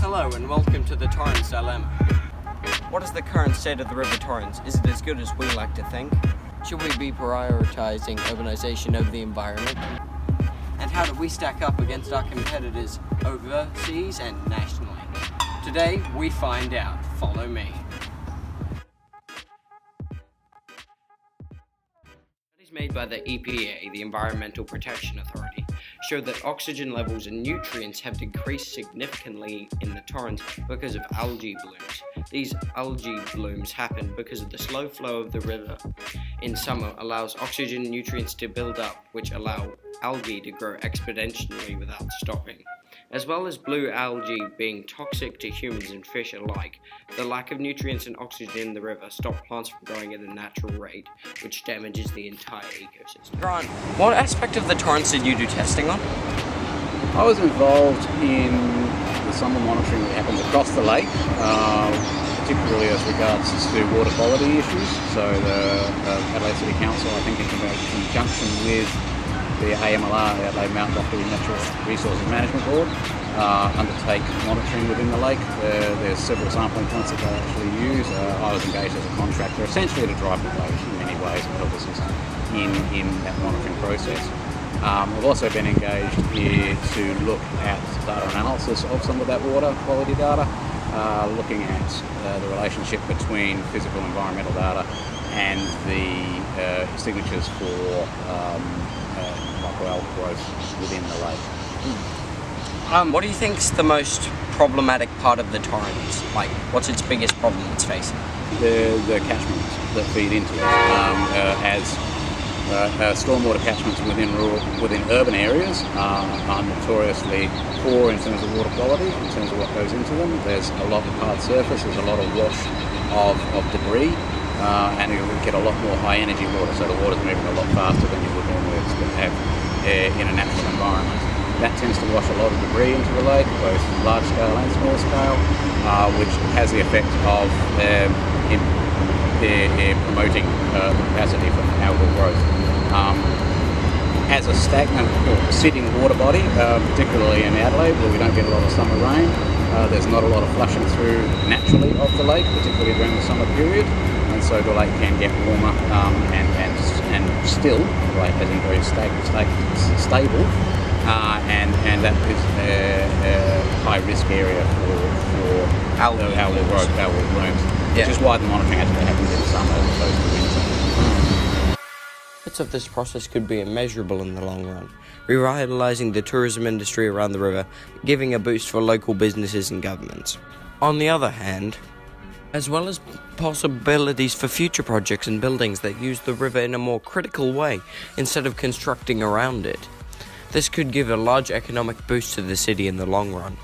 Hello and welcome to the Torrens Dilemma. What is the current state of the River Torrens? Is it as good as we like to think? Should we be prioritising urbanisation over the environment? And how do we stack up against our competitors overseas and nationally? Today we find out. Follow me. Studies made by the EPA, the Environmental Protection Authority, show that oxygen levels and nutrients have decreased significantly in the Torrens because of algae blooms. These algae blooms happen because of the slow flow of the river in summer allows oxygen and nutrients to build up, which allow algae to grow exponentially without stopping. As well as blue algae being toxic to humans and fish alike, the lack of nutrients and oxygen in the river stop plants from growing at a natural rate, which damages the entire ecosystem. Grant, what aspect of the Torrens did you do testing on? I was involved in the summer monitoring that happens across the lake, particularly as regards to water quality issues. So the Adelaide City Council, I think in conjunction with the AMLR, the Adelaide Mountain Lottery Natural Resources Management Board, undertake monitoring within the lake. There's several sampling points that they actually use. I was engaged as a contractor, essentially to drive the lake in many ways and help assist in that monitoring process. We've also been engaged here to look at data analysis of some of that water quality data, looking at the relationship between physical and environmental data and the signatures for microalgal growth within the lake. What do you think is the most problematic part of the Torrens? Like, what's its biggest problem it's facing? The catchments that feed into it. As stormwater catchments within urban areas are notoriously poor in terms of water quality, in terms of what goes into them. There's a lot of hard surface, there's a lot of wash of debris, and you get a lot more high energy water, so the water's moving a lot faster than you would normally have in a natural environment. That tends to wash a lot of debris into the lake, both large scale and small scale, which has the effect of promoting the capacity for algal growth. As a stagnant or sitting water body, particularly in Adelaide where we don't get a lot of summer rain, there's not a lot of flushing through naturally of the lake, particularly during the summer period, and so the lake can get warmer and still, like as in very stable, and that is a high risk area for algal growth, algal blooms. Which is why the monitoring actually happens in summer as opposed to winter. Bits of this process could be immeasurable in the long run, revitalising the tourism industry around the river, giving a boost for local businesses and governments. On the other hand, as well as possibilities for future projects and buildings that use the river in a more critical way instead of constructing around it, this could give a large economic boost to the city in the long run.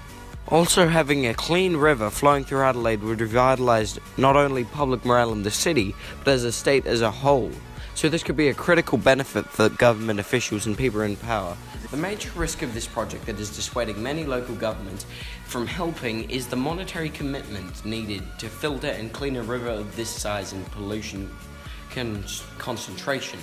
Also, having a clean river flowing through Adelaide would revitalise not only public morale in the city, but as a state as a whole. So this could be a critical benefit for government officials and people in power. The major risk of this project that is dissuading many local governments from helping is the monetary commitment needed to filter and clean a river of this size and pollution concentration.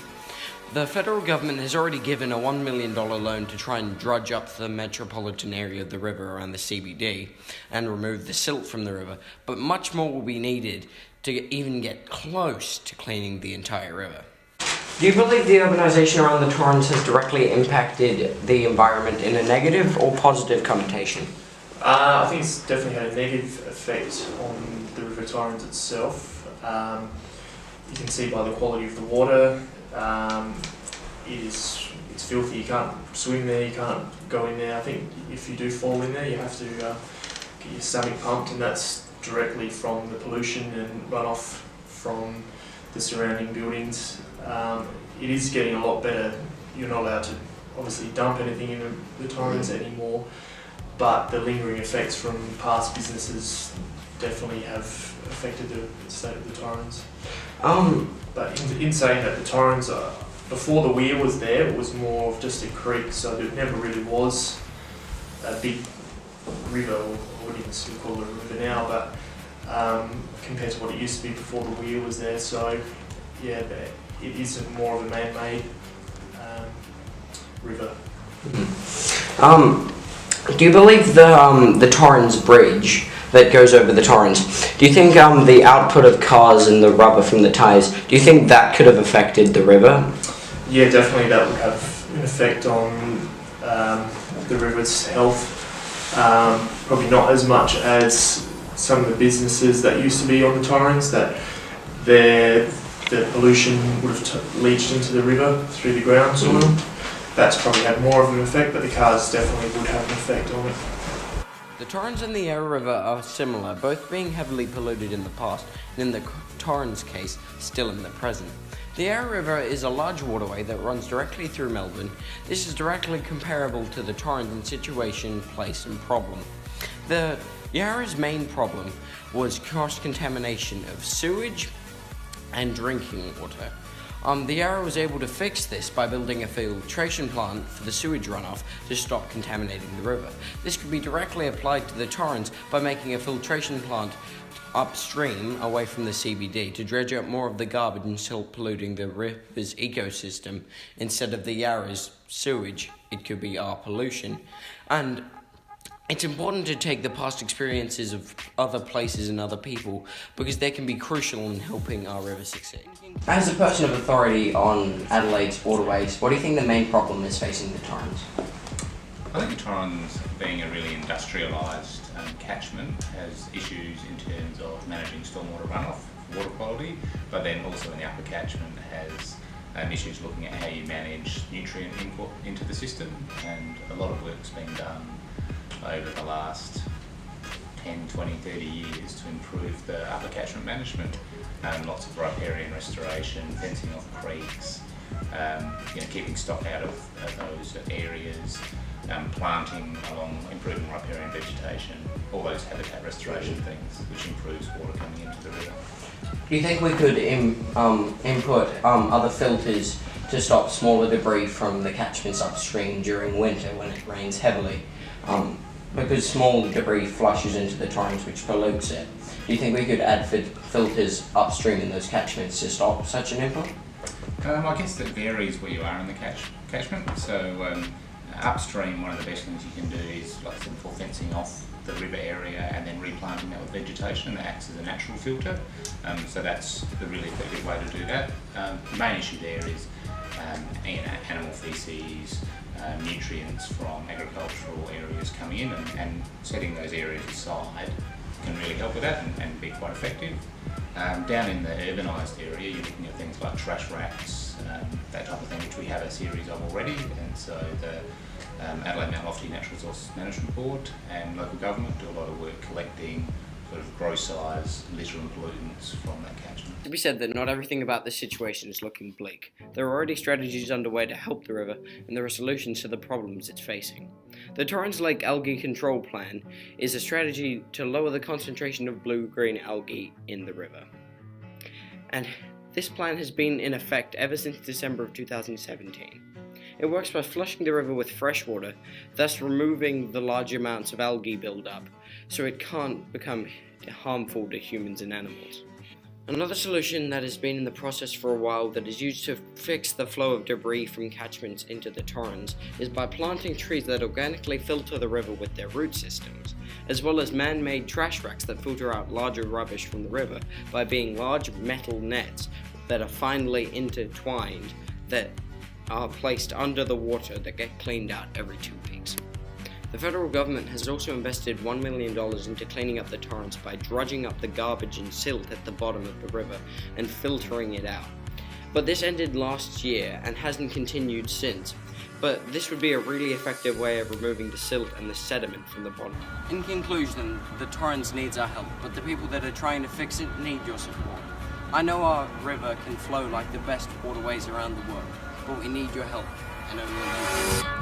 The federal government has already given a $1 million loan to try and drudge up the metropolitan area of the river around the CBD and remove the silt from the river, but much more will be needed to even get close to cleaning the entire river. Do you believe the urbanisation around the Torrens has directly impacted the environment in a negative or positive connotation? I think it's definitely had a negative effect on the River Torrens itself. You can see by the quality of the water. It's filthy, you can't swim there, you can't go in there. I think if you do fall in there you have to get your stomach pumped, and that's directly from the pollution and runoff from the surrounding buildings. It is getting a lot better. You're not allowed to obviously dump anything in the Torrens anymore, but the lingering effects from past businesses definitely have affected the state of the Torrens. But in saying that, the Torrens, before the weir was there, it was more of just a creek, so there never really was a big river, or I wouldn't even still call it a river now, but compared to what it used to be before the weir was there. So yeah, it is more of a man-made river. Do you believe the Torrens Bridge that goes over the Torrens, do you think the output of cars and the rubber from the tyres, do you think that could have affected the river? Yeah, definitely that would have an effect on the river's health. Probably not as much as some of the businesses that used to be on the Torrens, that the pollution would have leached into the river through the ground soil. That's probably had more of an effect, but the cars definitely would have an effect on it. The Torrens and the Yarra River are similar, both being heavily polluted in the past, and in the Torrens case, still in the present. The Yarra River is a large waterway that runs directly through Melbourne. This is directly comparable to the Torrens in situation, place and problem. The Yarra's main problem was cross-contamination of sewage and drinking water. The Yarra was able to fix this by building a filtration plant for the sewage runoff to stop contaminating the river. This could be directly applied to the Torrens by making a filtration plant upstream away from the CBD to dredge up more of the garbage and still polluting the river's ecosystem. Instead of the Yarra's sewage, it could be our pollution. And it's important to take the past experiences of other places and other people because they can be crucial in helping our river succeed. As a person of authority on Adelaide's waterways, what do you think the main problem is facing the Torrens? I think the Torrens, being a really industrialised catchment, has issues in terms of managing stormwater runoff, water quality, but then also in the upper catchment has issues looking at how you manage nutrient input into the system, and a lot of work's been done over the last 10, 20, 30 years to improve the upper catchment management. Lots of riparian restoration, fencing off creeks, keeping stock out of those areas, planting along, improving riparian vegetation, all those habitat restoration things, which improves water coming into the river. Do you think we could input other filters to stop smaller debris from the catchments upstream during winter when it rains heavily? Because small debris flushes into the Torrens, which pollutes it. Do you think we could add filters upstream in those catchments to stop such an input? I guess that varies where you are in the catchment. So upstream, one of the best things you can do is like simple fencing off the river area and then replanting that with vegetation that acts as a natural filter. So that's the really effective way to do that. The main issue there is animal feces, nutrients from agricultural areas coming in, and setting those areas aside can really help with that and be quite effective. Down in the urbanised area, you're looking at things like trash racks, that type of thing, which we have a series of already, and so the Adelaide Mount Lofty Natural Resources Management Board and local government do a lot of work collecting sort of gross size litter and pollutants from that catchment. To be said that not everything about this situation is looking bleak. There are already strategies underway to help the river, and there are solutions to the problems it's facing. The Torrens Lake Algae Control Plan is a strategy to lower the concentration of blue-green algae in the river. And this plan has been in effect ever since December of 2017. It works by flushing the river with fresh water, thus removing the large amounts of algae buildup, so it can't become harmful to humans and animals. Another solution that has been in the process for a while that is used to fix the flow of debris from catchments into the Torrens is by planting trees that organically filter the river with their root systems, as well as man-made trash racks that filter out larger rubbish from the river by being large metal nets that are finely intertwined that are placed under the water that get cleaned out every 2 weeks. The federal government has also invested $1 million into cleaning up the Torrens by drudging up the garbage and silt at the bottom of the river and filtering it out. But this ended last year and hasn't continued since. But this would be a really effective way of removing the silt and the sediment from the bottom. In conclusion, the Torrens needs our help, but the people that are trying to fix it need your support. I know our river can flow like the best waterways around the world, but we need your help, and only you can.